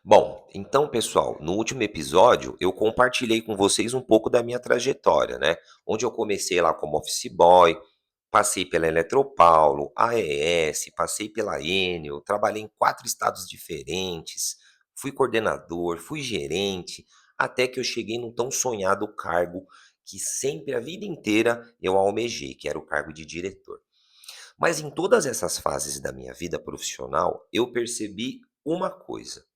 Bom, então, pessoal, no último episódio eu compartilhei com vocês um pouco da minha trajetória, né? Onde eu comecei lá como office boy, passei pela Eletropaulo, AES, passei pela Enel, trabalhei em 4 estados diferentes, fui coordenador, fui gerente, até que eu cheguei no tão sonhado cargo que sempre, a vida inteira, eu almejei, que era o cargo de diretor. Mas em todas essas fases da minha vida profissional, eu percebi uma coisa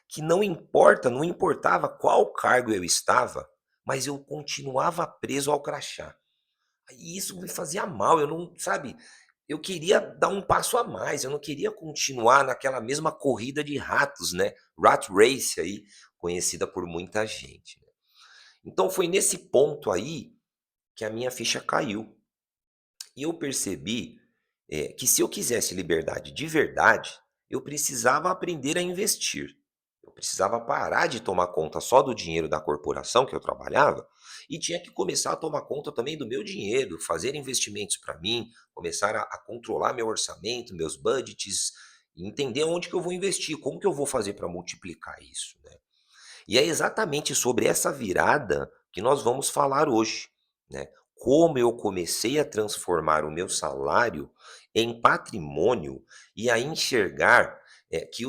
que não importava qual cargo eu estava, mas eu continuava preso ao crachá. E isso me fazia mal, eu não, sabe, eu queria dar um passo a mais, eu não queria continuar naquela mesma corrida de ratos, né, rat race aí, conhecida por muita gente, né. Então foi nesse ponto aí que a minha ficha caiu, e eu percebi, que se eu quisesse liberdade de verdade, eu precisava aprender a investir. Eu precisava parar de tomar conta só do dinheiro da corporação que eu trabalhava e tinha que começar a tomar conta também do meu dinheiro, fazer investimentos para mim, começar a controlar meu orçamento, meus budgets, e entender onde que eu vou investir, como que eu vou fazer para multiplicar isso, né? E é exatamente sobre essa virada que nós vamos falar hoje, né? Como eu comecei a transformar o meu salário em patrimônio e a enxergar que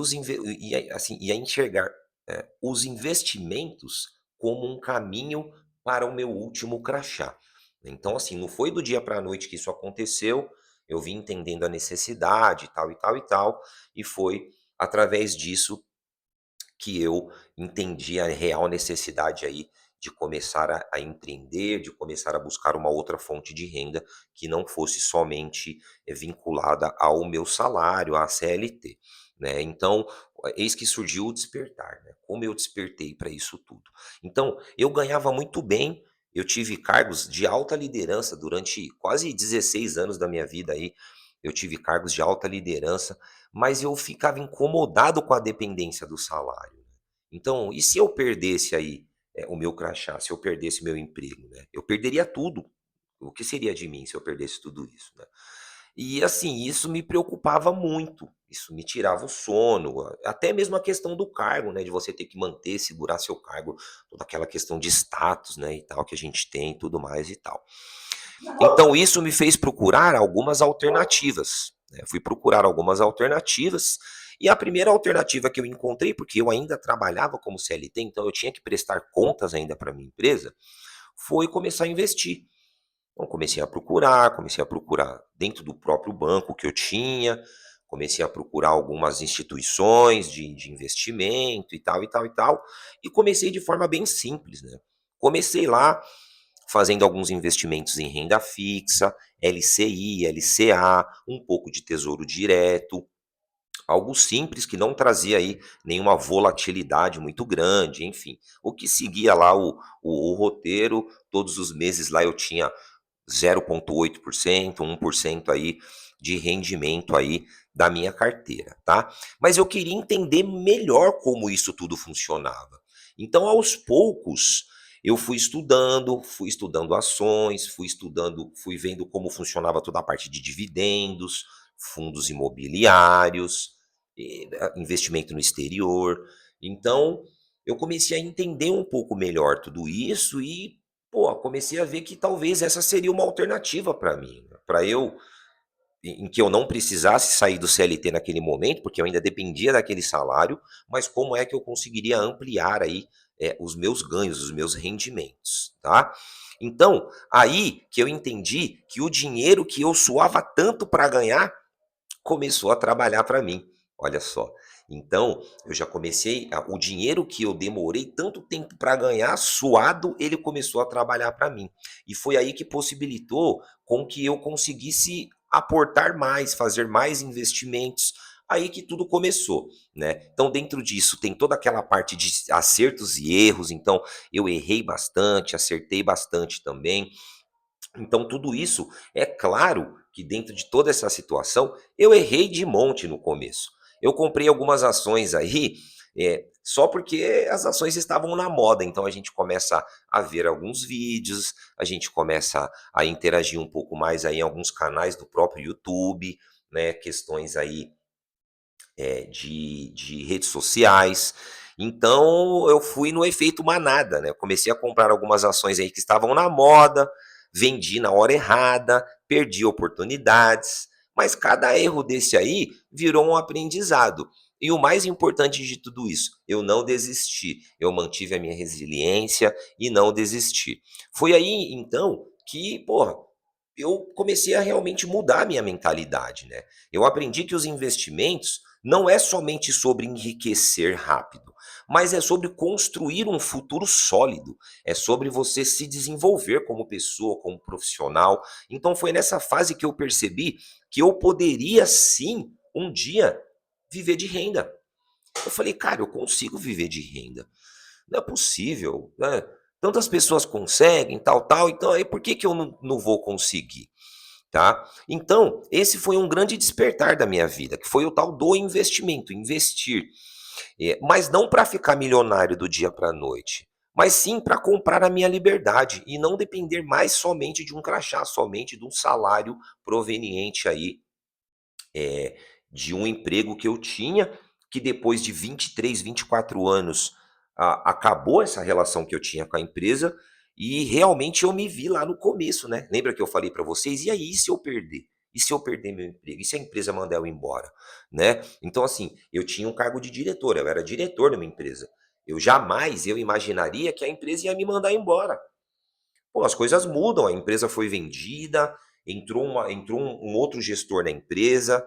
e a enxergar os investimentos como um caminho para o meu último crachá. Então, assim, não foi do dia para a noite que isso aconteceu. Eu vim entendendo a necessidade, tal e tal e tal, e foi através disso que eu entendi a real necessidade aí de começar a empreender, de começar a buscar uma outra fonte de renda que não fosse somente vinculada ao meu salário, à CLT, né. Então, eis que surgiu o despertar, né, como eu despertei para isso tudo. Então, eu ganhava muito bem, eu tive cargos de alta liderança durante quase 16 anos da minha vida aí, eu tive cargos de alta liderança, mas eu ficava incomodado com a dependência do salário. Então, e se eu perdesse aí, o meu crachá, se eu perdesse meu emprego, né? Eu perderia tudo. O que seria de mim se eu perdesse tudo isso, né? E assim, isso me preocupava muito, isso me tirava o sono, até mesmo a questão do cargo, né, de você ter que manter, segurar seu cargo, toda aquela questão de status, né, e tal, que a gente tem e tudo mais e tal. Então isso me fez procurar algumas alternativas, né, fui procurar algumas alternativas, e a primeira alternativa que eu encontrei, porque eu ainda trabalhava como CLT, então eu tinha que prestar contas ainda para minha empresa, foi começar a investir. Então comecei a procurar dentro do próprio banco que eu tinha, comecei a procurar algumas instituições de investimento e tal, e tal, e tal, e comecei de forma bem simples, né. Comecei lá fazendo alguns investimentos em renda fixa, LCI, LCA, um pouco de tesouro direto, algo simples que não trazia aí nenhuma volatilidade muito grande, enfim. O que seguia lá o roteiro, todos os meses lá eu tinha 0,8%, 1% aí de rendimento aí da minha carteira, tá. Mas eu queria entender melhor como isso tudo funcionava. Então, aos poucos, eu fui estudando ações, fui vendo como funcionava toda a parte de dividendos, fundos imobiliários, investimento no exterior. Então, eu comecei a entender um pouco melhor tudo isso e pô, comecei a ver que talvez essa seria uma alternativa para mim, para eu em que eu não precisasse sair do CLT naquele momento, porque eu ainda dependia daquele salário, mas como é que eu conseguiria ampliar aí, os meus ganhos, os meus rendimentos, tá. Então, aí que eu entendi que o dinheiro que eu suava tanto para ganhar, começou a trabalhar para mim, olha só. Então, eu já comecei o dinheiro que eu demorei tanto tempo para ganhar suado, ele começou a trabalhar para mim. E foi aí que possibilitou com que eu conseguisse aportar mais, fazer mais investimentos, aí que tudo começou, né. Então dentro disso tem toda aquela parte de acertos e erros, então eu errei bastante, acertei bastante também. Então, tudo isso, é claro que dentro de toda essa situação, eu errei de monte no começo. Eu comprei algumas ações aí, só porque as ações estavam na moda, então a gente começa a ver alguns vídeos, a gente começa a interagir um pouco mais aí em alguns canais do próprio YouTube, né, questões aí de redes sociais. Então eu fui no efeito manada, né, eu comecei a comprar algumas ações aí que estavam na moda, vendi na hora errada, perdi oportunidades, mas cada erro desse aí virou um aprendizado. E o mais importante de tudo isso, eu não desisti, eu mantive a minha resiliência e não desisti. Foi aí então que, porra, eu comecei a realmente mudar a minha mentalidade, né. Eu aprendi que os investimentos não é somente sobre enriquecer rápido, mas é sobre construir um futuro sólido, é sobre você se desenvolver como pessoa, como profissional. Então foi nessa fase que eu percebi que eu poderia sim, um dia, viver de renda. Eu falei: "Cara, eu consigo viver de renda, não é possível, né, tantas pessoas conseguem, tal, tal, então aí por que que eu não vou conseguir?", tá. Então, esse foi um grande despertar da minha vida, que foi o tal do investimento, investir. Mas não para ficar milionário do dia para a noite, mas sim para comprar a minha liberdade e não depender mais somente de um crachá, somente de um salário proveniente aí, de um emprego que eu tinha, que depois de 23, 24 anos, acabou essa relação que eu tinha com a empresa, e realmente eu me vi lá no começo, né. Lembra que eu falei para vocês: "E aí, e se eu perder? E se eu perder meu emprego? E se a empresa mandar eu embora?", né. Então assim, eu tinha um cargo de diretor, eu era diretor de uma empresa. Eu imaginaria que a empresa ia me mandar embora. Pô, as coisas mudam, a empresa foi vendida, entrou um outro gestor na empresa,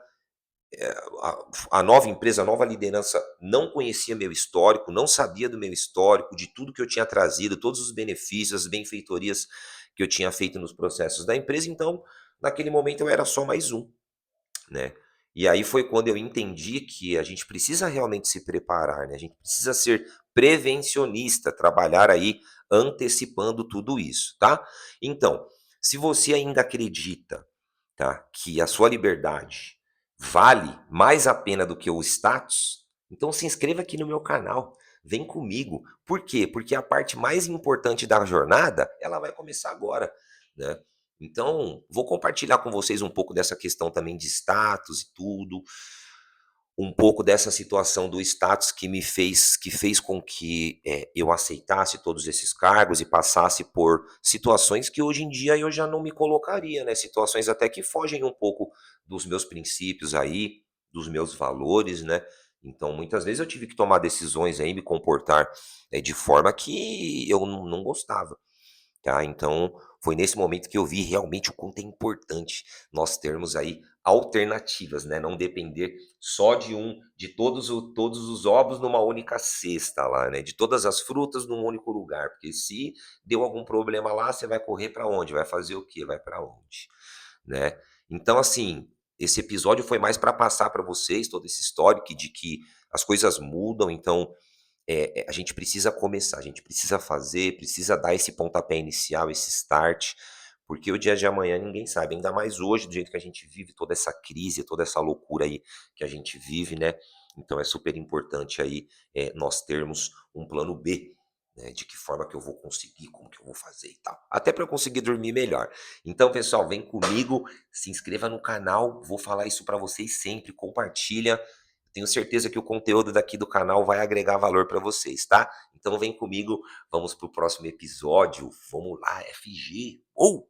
a nova empresa, a nova liderança não conhecia meu histórico, não sabia do meu histórico, de tudo que eu tinha trazido, todos os benefícios, as benfeitorias que eu tinha feito nos processos da empresa, então, naquele momento eu era só mais um, né. E aí foi quando eu entendi que a gente precisa realmente se preparar, né, a gente precisa ser prevencionista, trabalhar aí antecipando tudo isso, tá. Então, se você ainda acredita, tá, que a sua liberdade vale mais a pena do que o status, então se inscreva aqui no meu canal, vem comigo. Por quê? Porque a parte mais importante da jornada, ela vai começar agora, né. Então, vou compartilhar com vocês um pouco dessa questão também de status e tudo, um pouco dessa situação do status que fez com que, eu aceitasse todos esses cargos e passasse por situações que hoje em dia eu já não me colocaria, né, situações até que fogem um pouco dos meus princípios aí, dos meus valores, né. Então muitas vezes eu tive que tomar decisões aí, me comportar, de forma que eu não gostava. Tá, então foi nesse momento que eu vi realmente o quanto é importante nós termos aí alternativas, né, não depender só de todos os ovos numa única cesta lá, né, de todas as frutas num único lugar, porque se deu algum problema lá, você vai correr para onde? Vai fazer o quê? Vai para onde? Né. Então assim, esse episódio foi mais para passar para vocês todo esse histórico de que as coisas mudam, então a gente precisa começar, a gente precisa fazer, precisa dar esse pontapé inicial, esse start, porque o dia de amanhã ninguém sabe, ainda mais hoje, do jeito que a gente vive, toda essa crise, toda essa loucura aí que a gente vive, né. Então é super importante aí, nós termos um plano B, né, de que forma que eu vou conseguir, como que eu vou fazer e tal, até para eu conseguir dormir melhor. Então pessoal, vem comigo, se inscreva no canal, vou falar isso para vocês sempre, compartilha, tenho certeza que o conteúdo daqui do canal vai agregar valor para vocês, tá? Então vem comigo, vamos para o próximo episódio. Vamos lá, FG. Ou